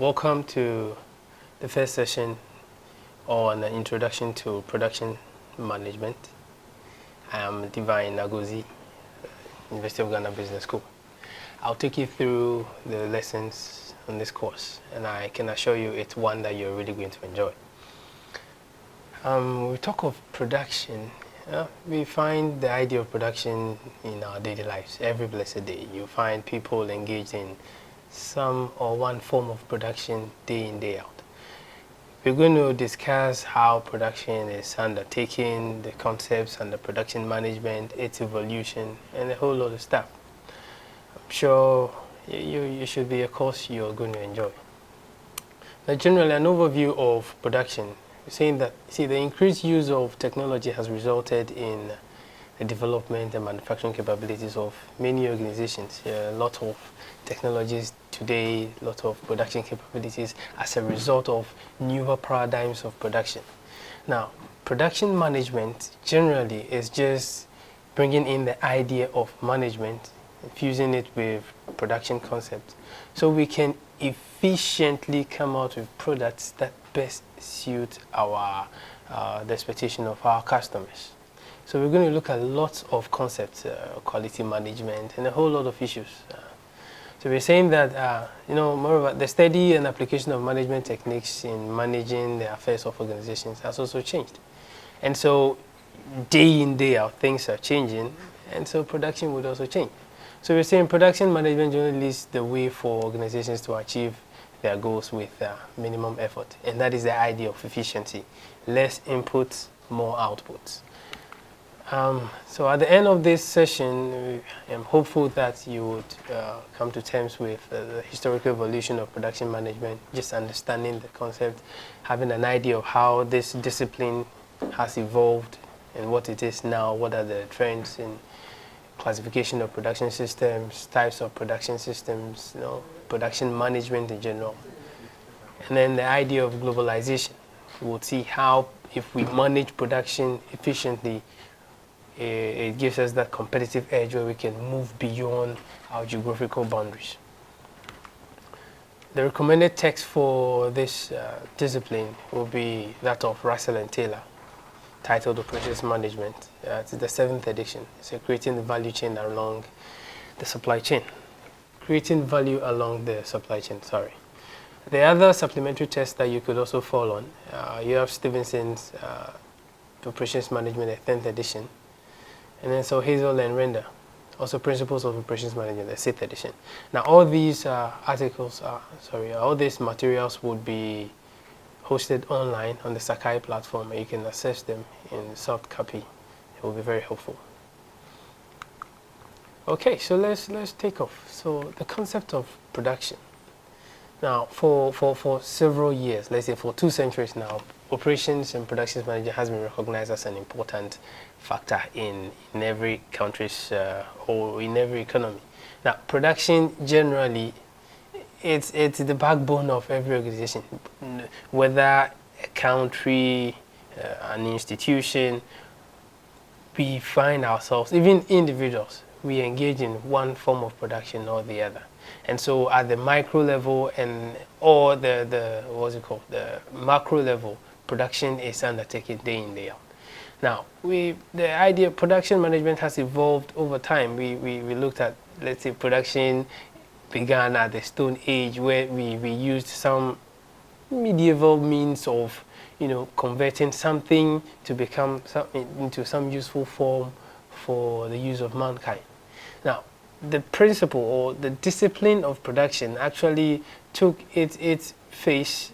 Welcome to the first session on an introduction to production management. I am Divine Nagozi, University of Ghana Business School. I'll take you through the lessons on this course, and I can assure you it's one that you're really going to enjoy. We talk of production. We find the idea of production in our daily lives. Every blessed day, you find people engaged in some or one form of production day in, day out. We're going to discuss how production is undertaken, the concepts and the production management, its evolution, and a whole lot of stuff. I'm sure you should be a course you're going to enjoy. Now, generally, an overview of production, saying that, the increased use of technology has resulted in the development and manufacturing capabilities of many organizations. A lot of technologies today, a lot of production capabilities as a result of newer paradigms of production. Now, production management generally is just bringing in the idea of management, fusing it with production concepts, so we can efficiently come out with products that best suit our the expectation of our customers. So we're going to look at lots of concepts, quality management, and a whole lot of issues. So we're saying that, moreover, the study and application of management techniques in managing the affairs of organizations has also changed. And so day in, day out, things are changing, and so production would also change. So we're saying production management generally leads the way for organizations to achieve their goals with minimum effort. And that is the idea of efficiency. Less inputs, more outputs. So at the end of this session, I'm hopeful that you would come to terms with the historical evolution of production management, just understanding the concept, having an idea of how this discipline has evolved and what it is now, what are the trends in classification of production systems, types of production systems, production management in general. And then the idea of globalization. We'll see how, if we manage production efficiently, it gives us that competitive edge where we can move beyond our geographical boundaries. The recommended text for this discipline will be that of Russell and Taylor, titled Operations Management. It's the 7th edition. It's creating the value chain along the supply chain. Creating value along the supply chain, sorry. The other supplementary text that you could also fall on, you have Stevenson's Operations Management, the 10th edition. And then so Hazel and Render, also Principles of Operations Management, the 6th edition. Now all these all these materials would be hosted online on the Sakai platform, and you can access them in soft copy. It will be very helpful. Okay, so let's take off. So the concept of production. Now, for several years, let's say for 2 centuries now, operations and production management has been recognized as an important factor in every country's or in every economy. Now, production generally, it's the backbone of every organization, whether a country, an institution. We find ourselves, even individuals, we engage in one form of production or the other. And so at the micro level or the macro level, production is undertaken day in, day out. Now, the idea of production management has evolved over time. We looked at, let's say, production began at the Stone Age, where we used some medieval means of, converting something to become into some useful form for the use of mankind. Now, the principle or the discipline of production actually took its face,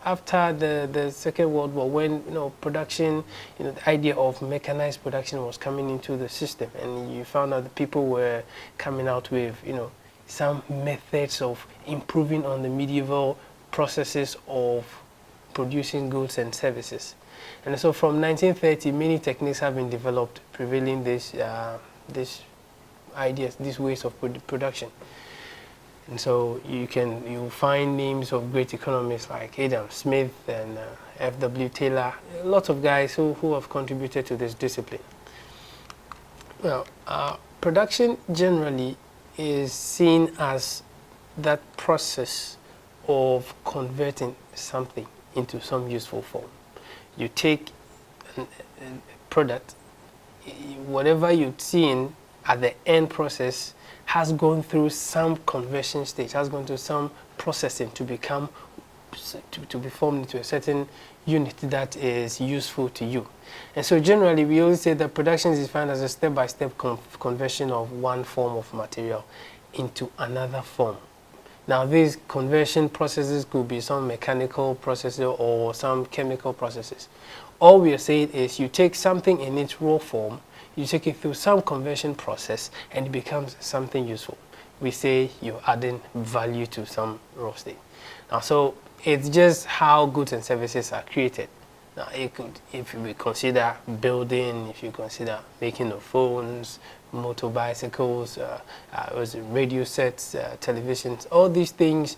after the Second World War, when production, the idea of mechanized production was coming into the system, and you found out that people were coming out with some methods of improving on the medieval processes of producing goods and services. And so from 1930, many techniques have been developed prevailing this ideas, these ways of production. And so you'll find names of great economists like Adam Smith and F.W. Taylor, lots of guys who have contributed to this discipline. Well, production generally is seen as that process of converting something into some useful form. You take a product, whatever you've seen at the end process has gone through some conversion stage, has gone through some processing to become, to be formed into a certain unit that is useful to you. And so generally we always say that production is defined as a step-by-step conversion of one form of material into another form. Now these conversion processes could be some mechanical processes or some chemical processes. All we are saying is you take something in its raw form, you take it through some conversion process and it becomes something useful. We say you're adding value to some raw state. Now so it's just how goods and services are created. Now it could, if we consider building, if you consider making of phones, motor bicycles, radio sets, televisions, all these things,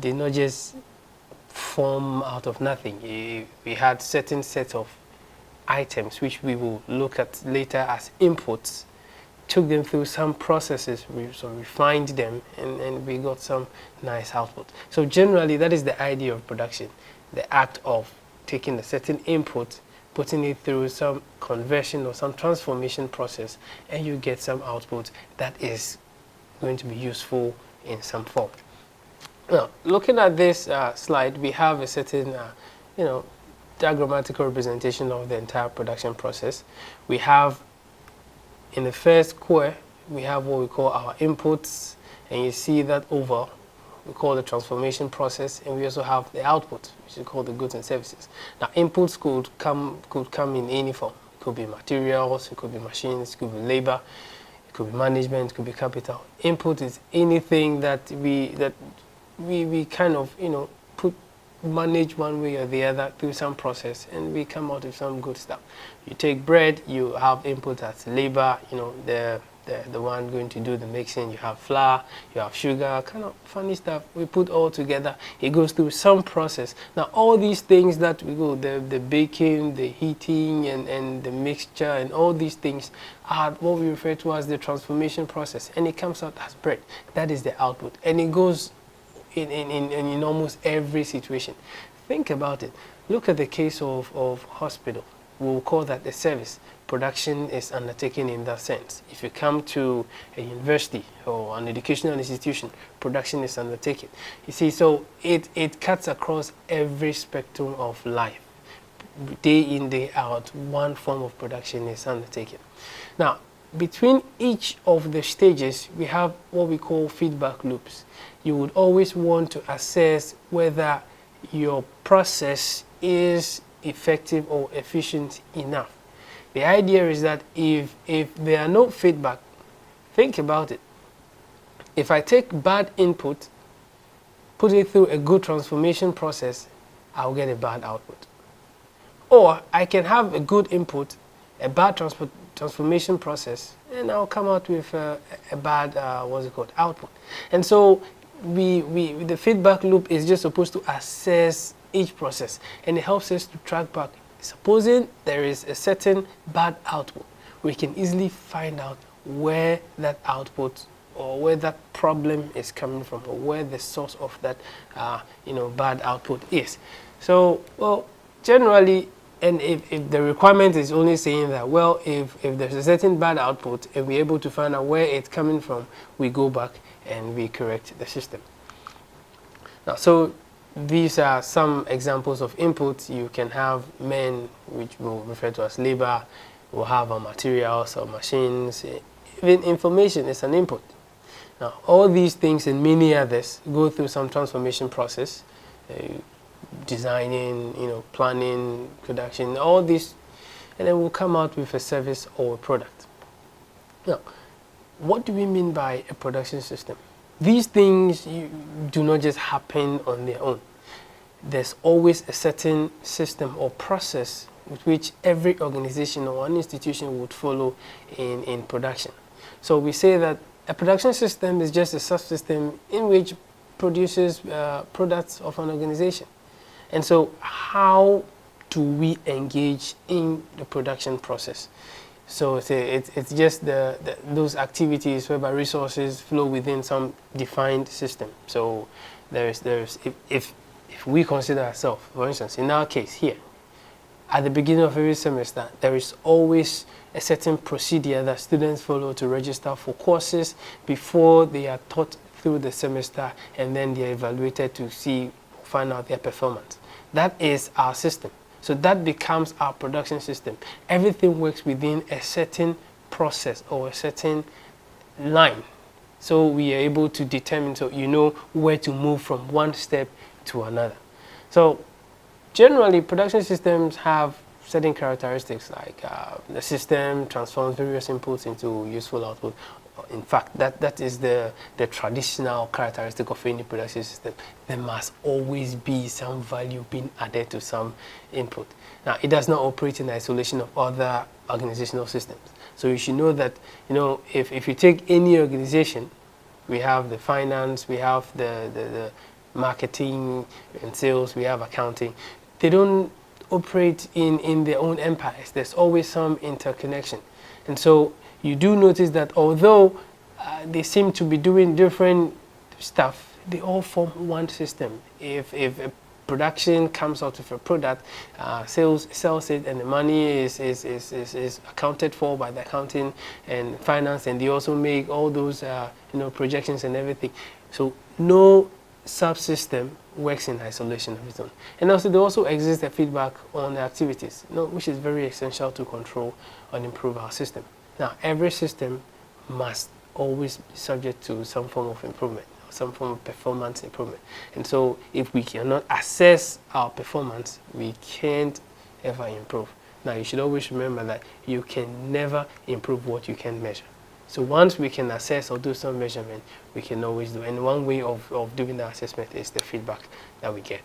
they not just form out of nothing. We had certain sets of items which we will look at later as inputs, took them through some processes, we refined them, and we got some nice output. So generally that is the idea of production, the act of taking a certain input, putting it through some conversion or some transformation process, and you get some output that is going to be useful in some form. Now, looking at this slide, we have a certain, diagrammatical representation of the entire production process. We have, in the first square, we have what we call our inputs, and you see that over, we call the transformation process, and we also have the output, which is called the goods and services. Now, inputs could come in any form. It could be materials, it could be machines, it could be labor, it could be management, it could be capital. Input is anything that we kind of manage one way or the other through some process, and we come out with some good stuff. You take bread, you have input as labor, the one going to do the mixing. You have flour, you have sugar, kind of funny stuff. We put all together. It goes through some process. Now all these things that we go, the baking, the heating, and the mixture, and all these things are what we refer to as the transformation process, and it comes out as bread. That is the output, and it goes in almost every situation. Think about it. Look at the case of hospital. We'll call that a service. Production is undertaken in that sense. If you come to a university or an educational institution, production is undertaken. You see, so it cuts across every spectrum of life. Day in, day out, one form of production is undertaken. Now, between each of the stages, we have what we call feedback loops. You would always want to assess whether your process is effective or efficient enough. The idea is that if there are no feedback, think about it. If I take bad input, put it through a good transformation process, I'll get a bad output. Or I can have a good input, a bad transformation process, and I'll come out with a bad output. And so the feedback loop is just supposed to assess each process, and it helps us to track back. Supposing there is a certain bad output, we can easily find out where that output or where that problem is coming from, or where the source of that bad output is. So, well, generally, and if the requirement is only saying that, well, if there's a certain bad output and we're able to find out where it's coming from, we go back and we correct the system. Now, so these are some examples of inputs. You can have men, which we'll refer to as labor. We'll have our materials, our machines. Even information is an input. Now, all these things and many others go through some transformation process, designing, planning, production, all this, and then we'll come out with a service or a product. Now, what do we mean by a production system? These things do not just happen on their own. There's always a certain system or process with which every organization or an institution would follow in production. So we say that a production system is just a subsystem in which produces products of an organization. And so how do we engage in the production process? So it's just those activities whereby resources flow within some defined system. So if we consider ourselves, for instance, in our case here, at the beginning of every semester, there is always a certain procedure that students follow to register for courses before they are taught through the semester, and then they are evaluated to find out their performance. That is our system. So that becomes our production system. Everything works within a certain process or a certain line. So we are able to determine, so you know where to move from one step to another. So generally, production systems have certain characteristics, like the system transforms various inputs into useful output. In fact, that is the traditional characteristic of any production system. There must always be some value being added to some input. Now, it does not operate in isolation of other organizational systems. So you should know that, if you take any organization, we have the finance, we have the marketing and sales, we have accounting. They don't operate in their own empires. There's always some interconnection. And so you do notice that although they seem to be doing different stuff, they all form one system. If a production comes out of a product, sales sells it, and the money is accounted for by the accounting and finance, and they also make all those projections and everything. So no subsystem works in isolation of its own. And also there also exists a feedback on the activities, which is very essential to control and improve our system. Now, every system must always be subject to some form of improvement, some form of performance improvement. And so if we cannot assess our performance, we can't ever improve. Now, you should always remember that you can never improve what you can measure. So once we can assess or do some measurement, we can always do. And one way of doing the assessment is the feedback that we get.